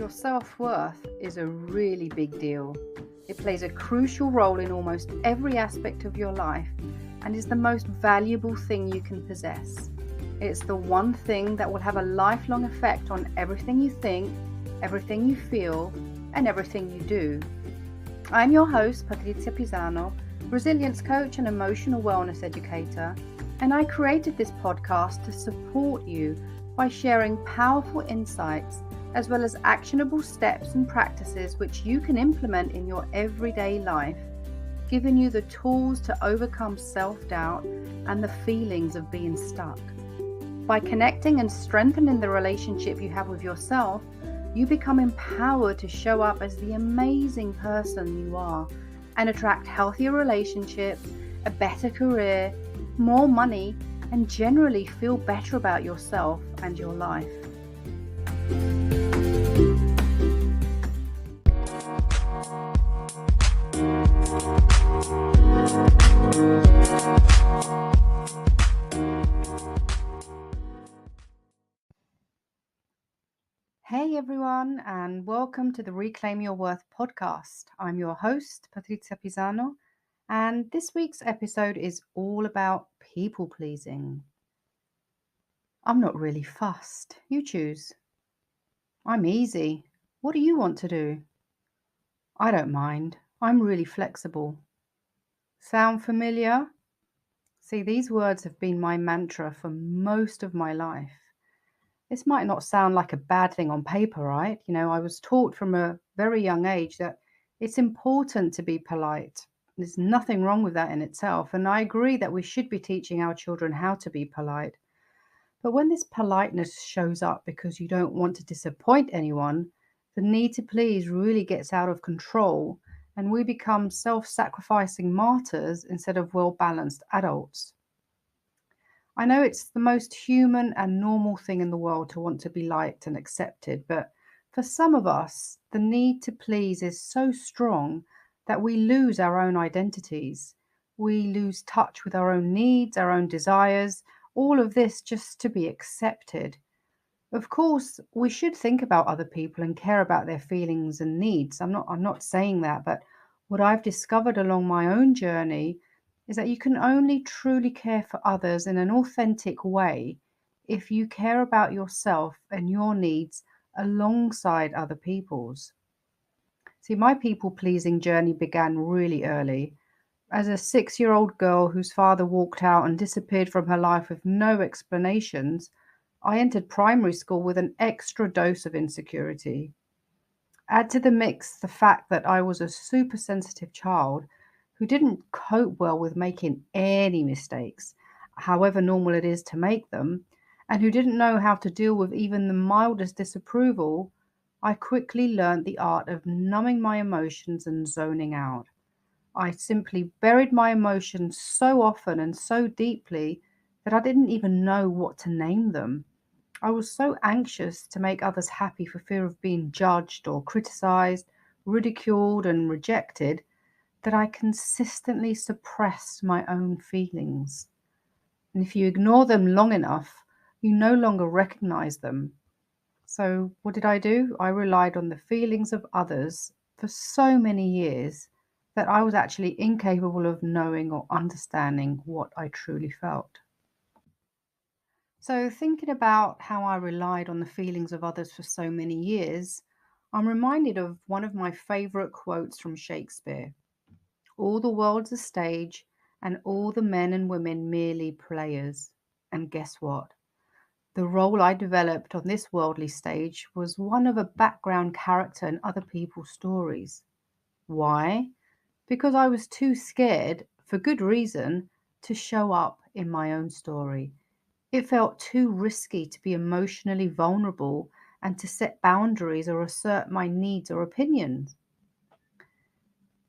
Your self-worth is a really big deal. It plays a crucial role in almost every aspect of your life and is the most valuable thing you can possess. It's the one thing that will have a lifelong effect on everything you think, everything you feel, and everything you do. I'm your host, Patrizia Pisano, resilience coach and emotional wellness educator, and I created this podcast to support you by sharing powerful insights as well as actionable steps and practices which you can implement in your everyday life, giving you the tools to overcome self-doubt and the feelings of being stuck. By connecting and strengthening the relationship you have with yourself, you become empowered to show up as the amazing person you are and attract healthier relationships, a better career, more money, and generally feel better about yourself and your life. Hey everyone, and welcome to the Reclaim Your Worth podcast. I'm your host, Patrizia Pisano, and this week's episode is all about people pleasing. I'm not really fussed. You choose. I'm easy. What do you want to do? I don't mind. I'm really flexible. Sound familiar? See, these words have been my mantra for most of my life. This might not sound like a bad thing on paper, right? I was taught from a very young age that it's important to be polite. There's nothing wrong with that in itself. And I agree that we should be teaching our children how to be polite. But when this politeness shows up because you don't want to disappoint anyone, the need to please really gets out of control and we become self-sacrificing martyrs instead of well-balanced adults. I know it's the most human and normal thing in the world to want to be liked and accepted, but for some of us, the need to please is so strong that we lose our own identities. We lose touch with our own needs, our own desires, all of this just to be accepted. Of course, we should think about other people and care about their feelings and needs. I'm not saying that, but what I've discovered along my own journey is that you can only truly care for others in an authentic way if you care about yourself and your needs alongside other people's. See, my people-pleasing journey began really early. As a 6-year-old girl whose father walked out and disappeared from her life with no explanations, I entered primary school with an extra dose of insecurity. Add to the mix the fact that I was a super sensitive child who didn't cope well with making any mistakes, however normal it is to make them, and who didn't know how to deal with even the mildest disapproval. I quickly learned the art of numbing my emotions and zoning out. I simply buried my emotions so often and so deeply that I didn't even know what to name them. I was so anxious to make others happy for fear of being judged or criticized, ridiculed, and rejected that I consistently suppressed my own feelings. And if you ignore them long enough, you no longer recognize them. So what did I do? I relied on the feelings of others for so many years that I was actually incapable of knowing or understanding what I truly felt. So, thinking about how I relied on the feelings of others for so many years, I'm reminded of one of my favorite quotes from Shakespeare. All the world's a stage, and all the men and women merely players. And guess what? The role I developed on this worldly stage was one of a background character in other people's stories. Why? Because I was too scared, for good reason, to show up in my own story. It felt too risky to be emotionally vulnerable and to set boundaries or assert my needs or opinions.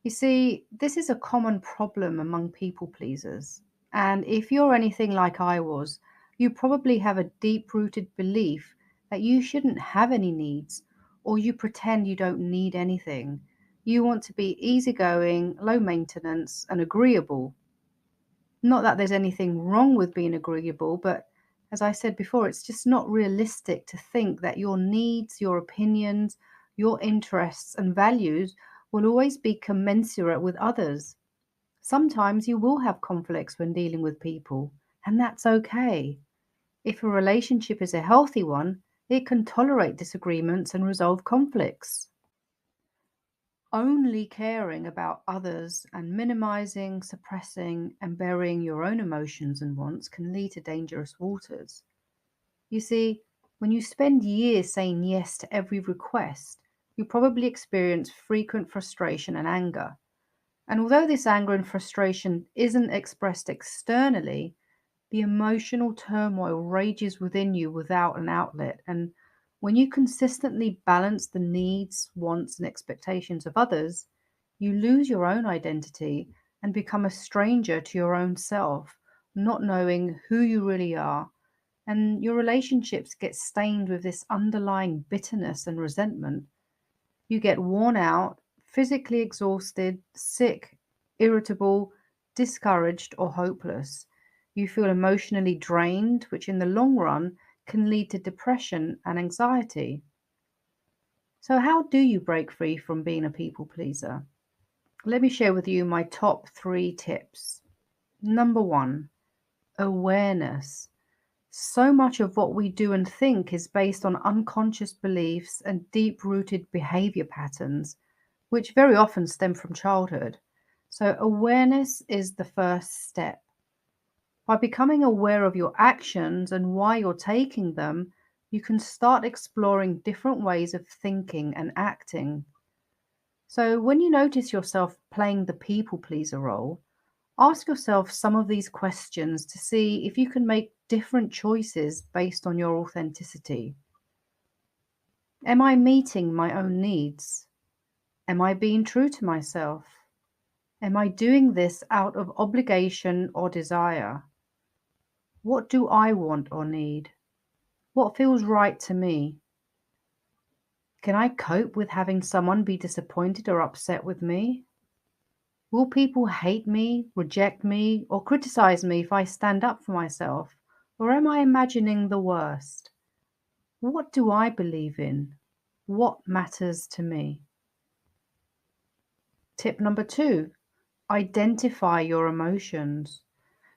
You see, this is a common problem among people pleasers. And if you're anything like I was, you probably have a deep-rooted belief that you shouldn't have any needs, or you pretend you don't need anything. You want to be easygoing, low maintenance, and agreeable. Not that there's anything wrong with being agreeable, but as I said before, it's just not realistic to think that your needs, your opinions, Your interests and values will always be commensurate with others. Sometimes you will have conflicts when dealing with people, and that's okay. If a relationship is a healthy one, it can tolerate disagreements and resolve conflicts. Only caring about others and minimizing, suppressing, and burying your own emotions and wants can lead to dangerous waters. You see, when you spend years saying yes to every request, you probably experience frequent frustration and anger. And although this anger and frustration isn't expressed externally, the emotional turmoil rages within you without an outlet. And when you consistently balance the needs, wants, and expectations of others, you lose your own identity and become a stranger to your own self, not knowing who you really are. And your relationships get stained with this underlying bitterness and resentment. You get worn out, physically exhausted, sick, irritable, discouraged, or hopeless. You feel emotionally drained, which in the long run can lead to depression and anxiety. So, how do you break free from being a people pleaser? Let me share with you my top 3 tips. Number 1, awareness. So much of what we do and think is based on unconscious beliefs and deep rooted behavior patterns, which very often stem from childhood. So, awareness is the first step. By becoming aware of your actions and why you're taking them, you can start exploring different ways of thinking and acting. So, when you notice yourself playing the people pleaser role, ask yourself some of these questions to see if you can make different choices based on your authenticity. Am I meeting my own needs? Am I being true to myself? Am I doing this out of obligation or desire? What do I want or need? What feels right to me? Can I cope with having someone be disappointed or upset with me? Will people hate me, reject me, or criticize me if I stand up for myself? Or am I imagining the worst? What do I believe in? What matters to me? Tip number 2, identify your emotions.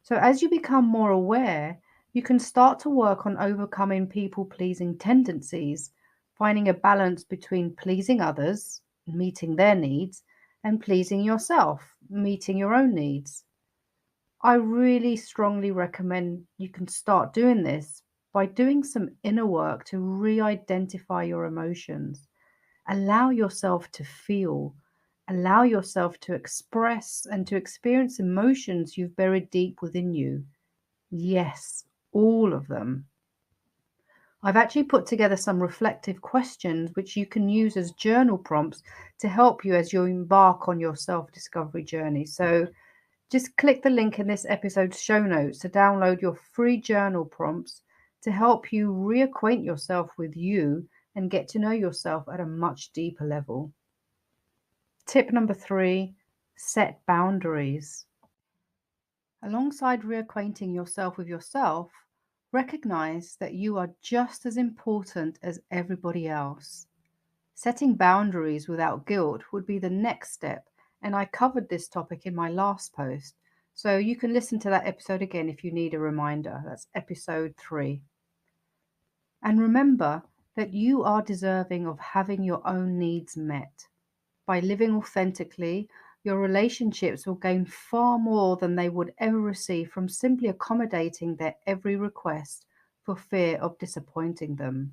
So, as you become more aware, you can start to work on overcoming people pleasing tendencies, finding a balance between pleasing others, meeting their needs, and pleasing yourself, meeting your own needs. I really strongly recommend you can start doing this by doing some inner work to re identify your emotions. Allow yourself to feel, allow yourself to express and to experience emotions you've buried deep within you. Yes, all of them. I've actually put together some reflective questions which you can use as journal prompts to help you as you embark on your self discovery journey. So just click the link in this episode's show notes to download your free journal prompts to help you reacquaint yourself with you and get to know yourself at a much deeper level. Tip number 3, set boundaries. Alongside reacquainting yourself with yourself, recognize that you are just as important as everybody else. Setting boundaries without guilt would be the next step, and I covered this topic in my last post. So you can listen to that episode again if you need a reminder. That's episode 3. And remember that you are deserving of having your own needs met. By living authentically, your relationships will gain far more than they would ever receive from simply accommodating their every request for fear of disappointing them.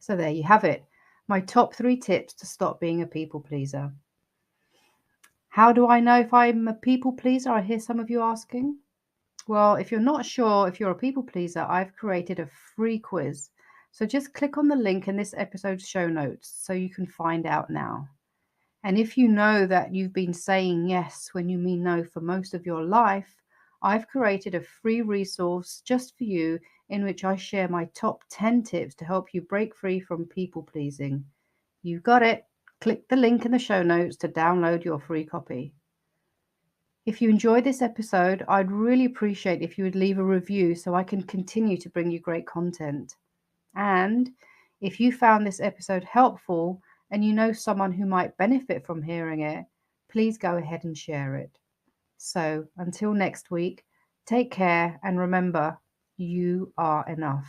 So there you have it, my top 3 tips to stop being a people pleaser. How do I know if I'm a people pleaser? I hear some of you asking. Well, if you're not sure if you're a people pleaser, I've created a free quiz. So just click on the link in this episode's show notes so you can find out now. And if you know that you've been saying yes when you mean no for most of your life, I've created a free resource just for you in which I share my top 10 tips to help you break free from people pleasing. You got it. Click the link in the show notes to download your free copy. If you enjoyed this episode, I'd really appreciate if you would leave a review so I can continue to bring you great content. And if you found this episode helpful, and you know someone who might benefit from hearing it, please go ahead and share it. So until next week, take care and remember, you are enough.